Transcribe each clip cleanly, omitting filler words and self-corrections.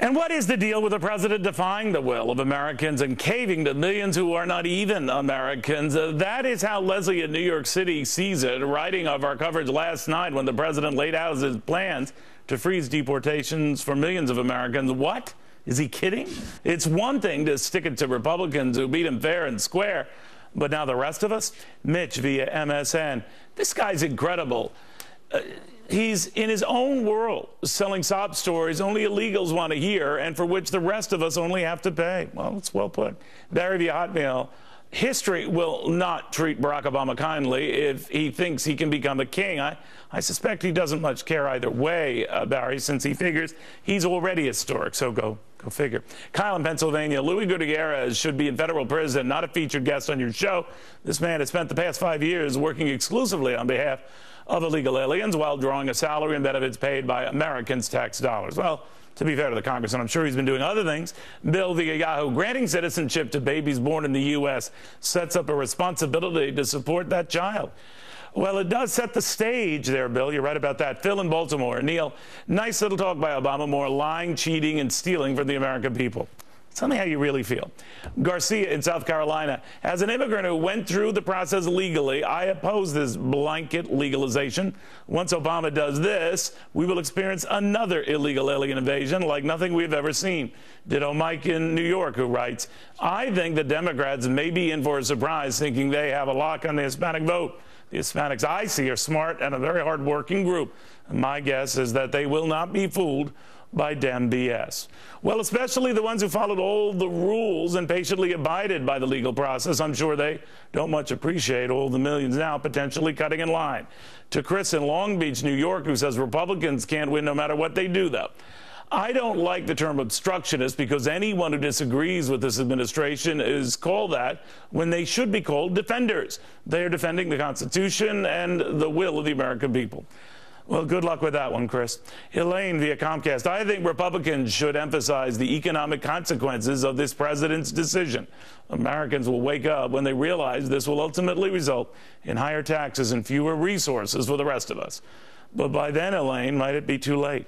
And what is the deal with the president defying the will of Americans and caving to millions who are not even Americans? That is how Leslie in New York City sees it, writing of our coverage last night when the president laid out his plans to freeze deportations for millions of Americans. What? Is he kidding? It's one thing to stick it to Republicans who beat him fair and square, but now the rest of us? Mitch via MSN. This guy's incredible. He's in his own world, selling sob stories only illegals want to hear and for which the rest of us only have to pay. Well, it's well put. Barry via Hotmail. History will not treat Barack Obama kindly if he thinks he can become a king. I suspect he doesn't much care either way, Barry, since he figures he's already historic. So go figure. Kyle in Pennsylvania. Louis Gutierrez should be in federal prison, not a featured guest on your show. This man has spent the past 5 years working exclusively on behalf of illegal aliens while drawing a salary and benefits paid by Americans' tax dollars. Well, to be fair to the congressman, I'm sure he's been doing other things. Bill via Yahoo. Granting citizenship to babies born in the U.S. sets up a responsibility to support that child. Well, it does set the stage there, Bill. You're right about that. Phil in Baltimore. Neal, nice little talk by Obama, more lying, cheating, and stealing from the American people. Tell me how you really feel. Garcia in South Carolina. As an immigrant who went through the process legally, I oppose this blanket legalization. Once Obama does this, we will experience another illegal alien invasion like nothing we've ever seen. Ditto Mike in New York, who writes, I think the Democrats may be in for a surprise, thinking they have a lock on the Hispanic vote. The Hispanics I see are smart and a very hard-working group. My guess is that they will not be fooled by damn BS. Well, especially the ones who followed all the rules and patiently abided by the legal process. I'm sure they don't much appreciate all the millions now potentially cutting in line. To Chris in Long Beach, New York, who says Republicans can't win no matter what they do, though. I don't like the term obstructionist because anyone who disagrees with this administration is called that when they should be called defenders. They are defending the Constitution and the will of the American people. Well, good luck with that one, Chris. Elaine via Comcast. I think Republicans should emphasize the economic consequences of this president's decision. Americans will wake up when they realize this will ultimately result in higher taxes and fewer resources for the rest of us. But by then, Elaine, might it be too late?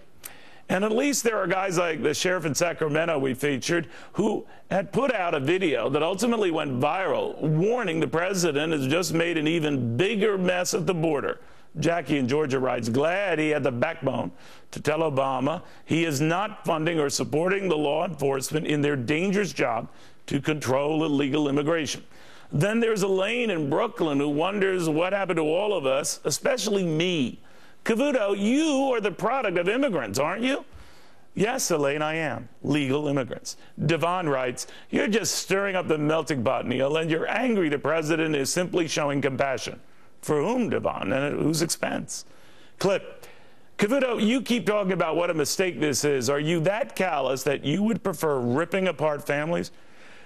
And at least there are guys like the sheriff in Sacramento we featured who had put out a video that ultimately went viral, warning the president has just made an even bigger mess at the border. Jackie in Georgia writes, glad he had the backbone to tell Obama he is not funding or supporting the law enforcement in their dangerous job to control illegal immigration. Then there's Elaine in Brooklyn who wonders what happened to all of us, especially me. Cavuto, you are the product of immigrants, aren't you? Yes, Elaine, I am. Legal immigrants. Devon writes, you're just stirring up the melting pot, Neal, and you're angry the president is simply showing compassion. For whom, Devon, and at whose expense? Clip, Cavuto, you keep talking about what a mistake this is. Are you that callous that you would prefer ripping apart families?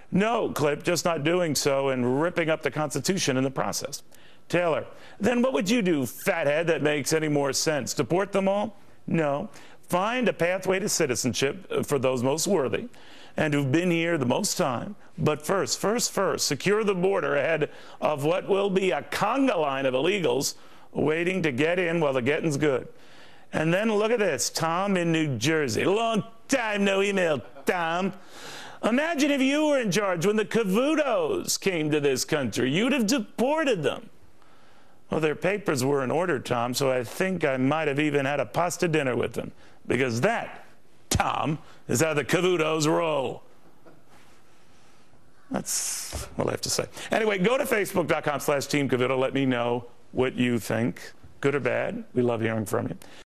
No, Clip, just not doing so and ripping up the Constitution in the process. Taylor, then what would you do, fathead, that makes any more sense? Deport them all? No. Find a pathway to citizenship for those most worthy and who've been here the most time. But first, secure the border ahead of what will be a conga line of illegals waiting to get in while the getting's good. And then look at this, Tom in New Jersey. Long time no email, Tom. Imagine if you were in charge when the Cavutos came to this country. You'd have deported them. Well, their papers were in order, Tom, so I think I might have even had a pasta dinner with them. Because that, Tom, is how the Cavutos roll. That's all I have to say. Anyway, go to facebook.com/Team Cavuto. Let me know what you think, good or bad. We love hearing from you.